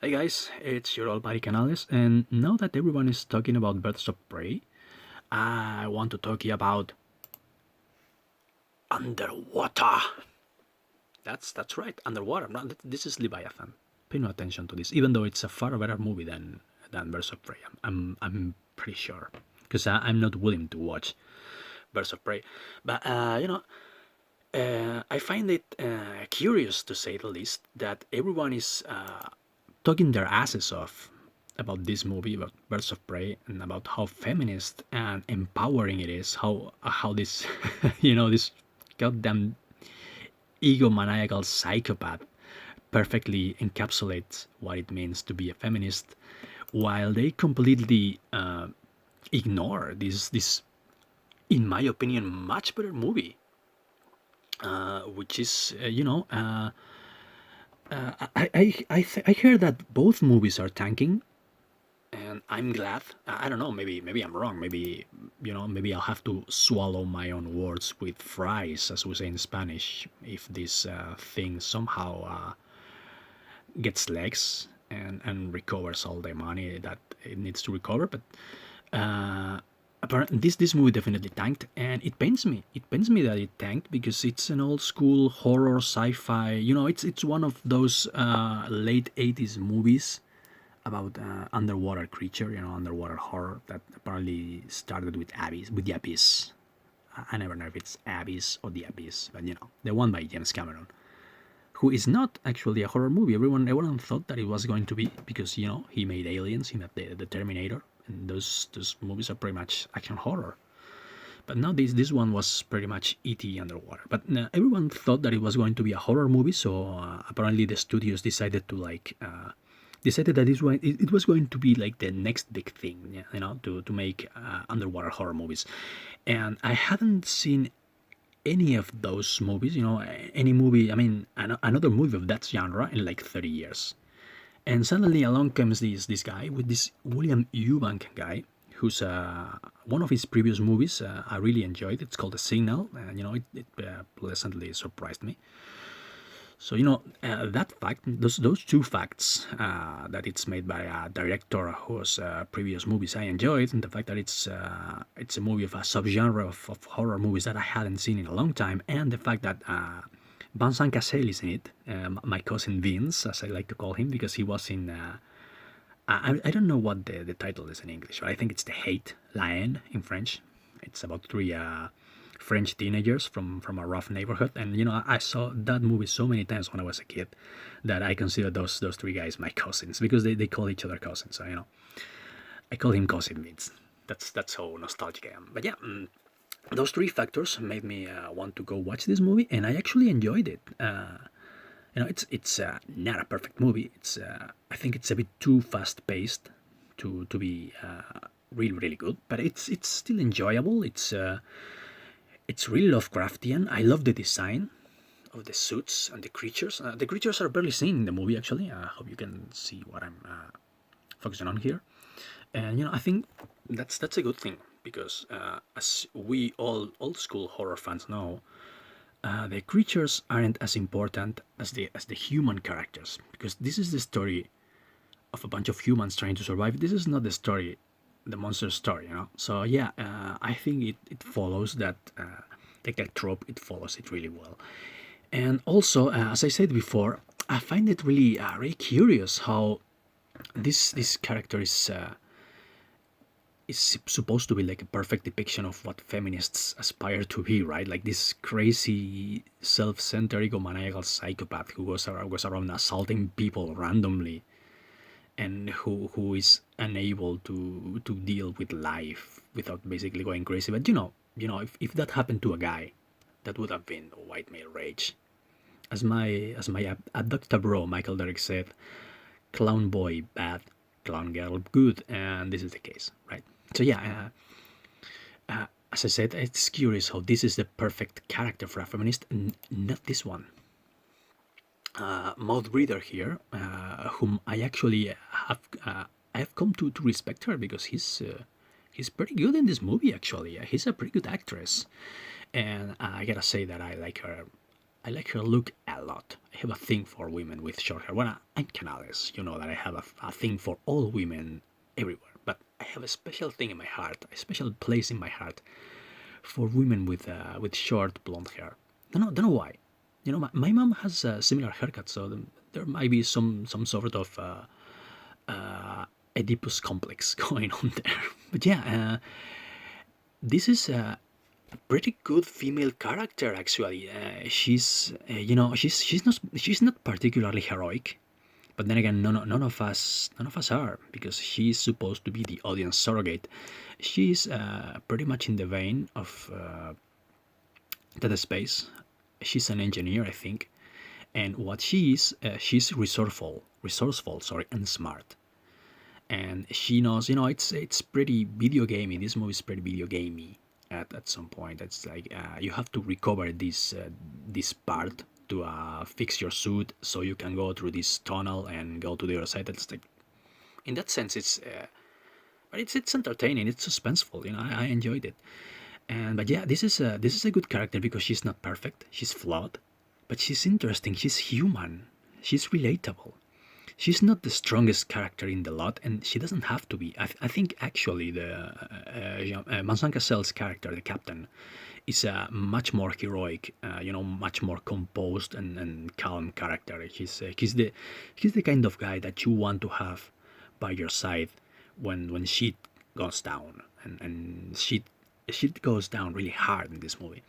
Hey guys, it's your almighty Canales, and now that everyone is talking about Birds of Prey, I want to talk about underwater. That's right, underwater. No, this is Leviathan. Pay no attention to this, even though it's a far better movie than Birds of Prey. I'm pretty sure because I'm not willing to watch Birds of Prey, but I find it curious to say the least that everyone is talking their asses off about this movie, about Birds of Prey, and about how feminist and empowering it is. How this, this goddamn egomaniacal psychopath perfectly encapsulates what it means to be a feminist, while they completely ignore this, in my opinion, much better movie, which is I hear that both movies are tanking, and I'm glad. I don't know. Maybe I'm wrong. Maybe I'll have to swallow my own words with fries, as we say in Spanish, if this thing somehow gets legs and recovers all the money that it needs to recover. But apparently, this movie definitely tanked, and it pains me. It pains me that it tanked because it's an old school horror sci-fi. It's one of those late '80s movies about underwater creature, underwater horror that apparently started with Abyss, with the Abyss. I never know if it's Abyss or the Abyss, but the one by James Cameron, who is not actually a horror movie. Everyone thought that it was going to be because he made Aliens, he made the Terminator, and those movies are pretty much action horror. But now this one was pretty much E.T. underwater. But everyone thought that it was going to be a horror movie, so apparently the studios decided to decided that it was going to be like the next big thing, yeah, to make underwater horror movies. And I haven't seen any of those movies, any movie, I mean, another movie of that genre in like 30 years. And suddenly along comes this guy with this William Eubank guy, who's one of his previous movies I really enjoyed. It's called The Signal, and it pleasantly surprised me. So that fact, those two facts, that it's made by a director whose previous movies I enjoyed, and the fact that it's a movie of a subgenre of horror movies that I hadn't seen in a long time, and the fact that Vincent Cassel is in it, my cousin Vince, as I like to call him, because he was in. I don't know what the title is in English, but I think it's The Hate, La Haine in French. It's about three French teenagers from a rough neighborhood, and I saw that movie so many times when I was a kid that I consider those three guys my cousins because they call each other cousins. So I call him cousin Vince. That's how nostalgic I am. But yeah. Those three factors made me want to go watch this movie, and I actually enjoyed it. It's not a perfect movie. I think it's a bit too fast paced to be really good, but it's still enjoyable. It's really Lovecraftian. I love the design of the suits and the creatures. The creatures are barely seen in the movie actually. I hope you can see what I'm focusing on here. And I think that's a good thing because as we all old school horror fans know, the creatures aren't as important as the human characters, because this is the story of a bunch of humans trying to survive. This is not the monster story, So yeah, I think it follows that like that trope. It follows it really well. And also, as I said before, I find it really curious how this character is supposed to be like a perfect depiction of what feminists aspire to be, right? Like this crazy, self-centered, egomaniacal psychopath who goes around assaulting people randomly, and who is unable to deal with life without basically going crazy. But if that happened to a guy, that would have been white male rage. As my abductor bro Michael Derrick said, clown boy bad, clown girl good, and this is the case, right? So yeah, as I said, it's curious how this is the perfect character for a feminist, and not this one. Maud Reader here, whom I actually I have come to respect her because he's pretty good in this movie. Actually, he's a pretty good actress, and I gotta say that I like her I like her look a lot. I have a thing for women with short hair. When I'm Canales, you know that I have a thing for all women everywhere. But I have a special thing in my heart, a special place in my heart for women with short blonde hair. Don't know why. You know, my mom has a similar haircut, so there might be some sort of Oedipus complex going on there. But yeah, this is a pretty good female character actually. She's she's not particularly heroic, but then again, none of us are, because she's supposed to be the audience surrogate. She's pretty much in the vein of Dead Space. She's an engineer, I think, and what she is, she's resourceful, sorry, and smart. And she knows, it's pretty video gamey. This movie is pretty video gamey. At some point, it's like you have to recover this part to fix your suit, so you can go through this tunnel and go to the other side. That's like, in that sense, but it's entertaining. It's suspenseful. I enjoyed it. And but yeah, this is a good character because she's not perfect. She's flawed, but she's interesting. She's human. She's relatable. She's not the strongest character in the lot, and she doesn't have to be. I think actually the Vincent Cassel's character, the captain, is a much more heroic, much more composed and calm character. He's the kind of guy that you want to have by your side when shit goes down, and shit goes down really hard in this movie.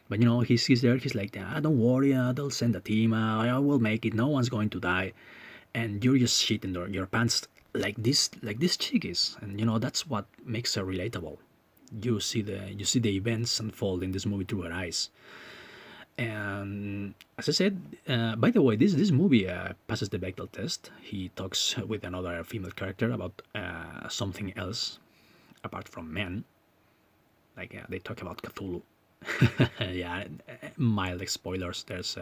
But he's there. He's like, don't worry, they'll send a team. I will make it. No one's going to die, and you're just shitting your pants like this chick is, and that's what makes her relatable. You see the events unfold in this movie through her eyes. And as I said, by the way, this movie passes the Bechdel test. He talks with another female character about something else apart from men. Like they talk about Cthulhu. Yeah, mild spoilers. There's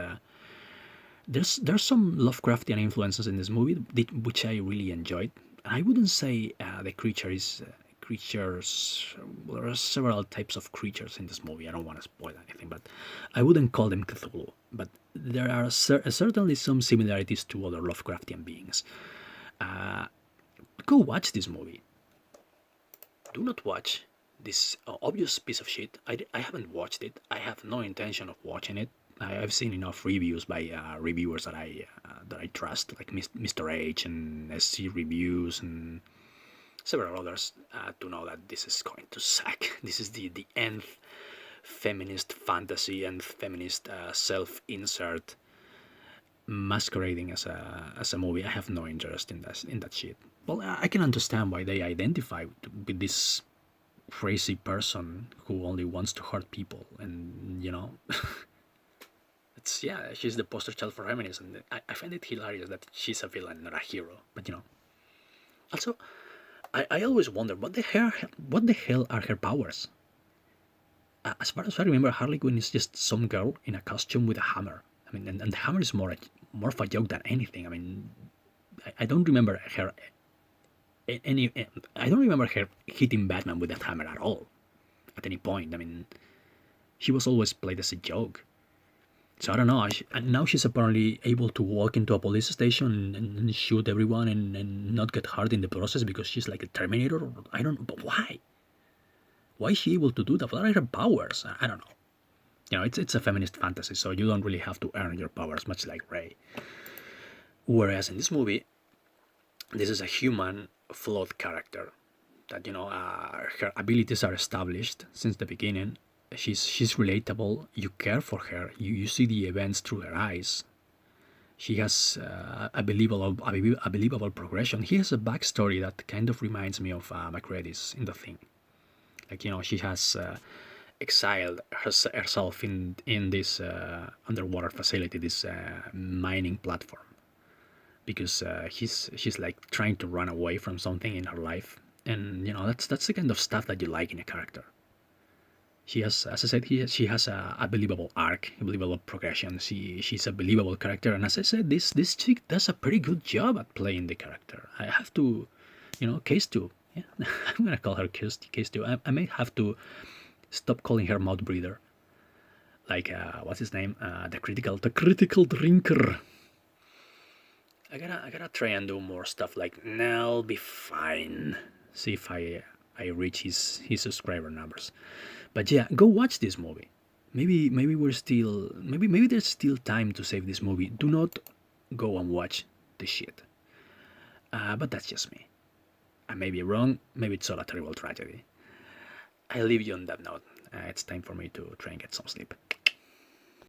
some Lovecraftian influences in this movie, which I really enjoyed. I wouldn't say the creature is creatures. Well, there are several types of creatures in this movie. I don't want to spoil anything, but I wouldn't call them Cthulhu. But there are certainly some similarities to other Lovecraftian beings. Go watch this movie. Do not watch this obvious piece of shit. I haven't watched it. I have no intention of watching it. I've seen enough reviews by reviewers that I trust, like Mr. H and SC Reviews and several others, to know that this is going to suck. This is the nth feminist fantasy and feminist self-insert masquerading as a movie. I have no interest in that shit. Well, I can understand why they identify with this crazy person who only wants to hurt people, and she's the poster child for feminism. I find it hilarious that she's a villain, not a hero. But also, I always wonder what the hell are her powers. As far as I remember, Harley Quinn is just some girl in a costume with a hammer. I mean, and the hammer is more of a joke than anything. I mean, I don't remember her I don't remember her hitting Batman with that hammer at all, at any point. I mean, she was always played as a joke. So I don't know. And now she's apparently able to walk into a police station and shoot everyone and not get hurt in the process because she's like a Terminator. I don't know. But why? Why is she able to do that? What are her powers? I don't know. It's a feminist fantasy, so you don't really have to earn your powers, much like Rey. Whereas in this movie, this is a human, flawed character that her abilities are established since the beginning. She's relatable. You care for her. You see the events through her eyes. She has a believable progression. He has a backstory that kind of reminds me of Macready's in The Thing. Like she has exiled herself in this underwater facility, this mining platform, because she's like trying to run away from something in her life, and that's the kind of stuff that you like in a character. She has, as I said, she has a believable arc, a believable progression. She's a believable character, and as I said, this chick does a pretty good job at playing the character. I have to, Case Two. Yeah, I'm gonna call her Case Two. I may have to stop calling her mouth breather. like what's his name? The critical drinker. I gotta try and do more stuff like Nell be fine. See if I reach his subscriber numbers. But yeah, go watch this movie. Maybe we're still maybe there's still time to save this movie. Do not go and watch the shit. But that's just me. I may be wrong. Maybe it's all a terrible tragedy. I leave you on that note. It's time for me to try and get some sleep.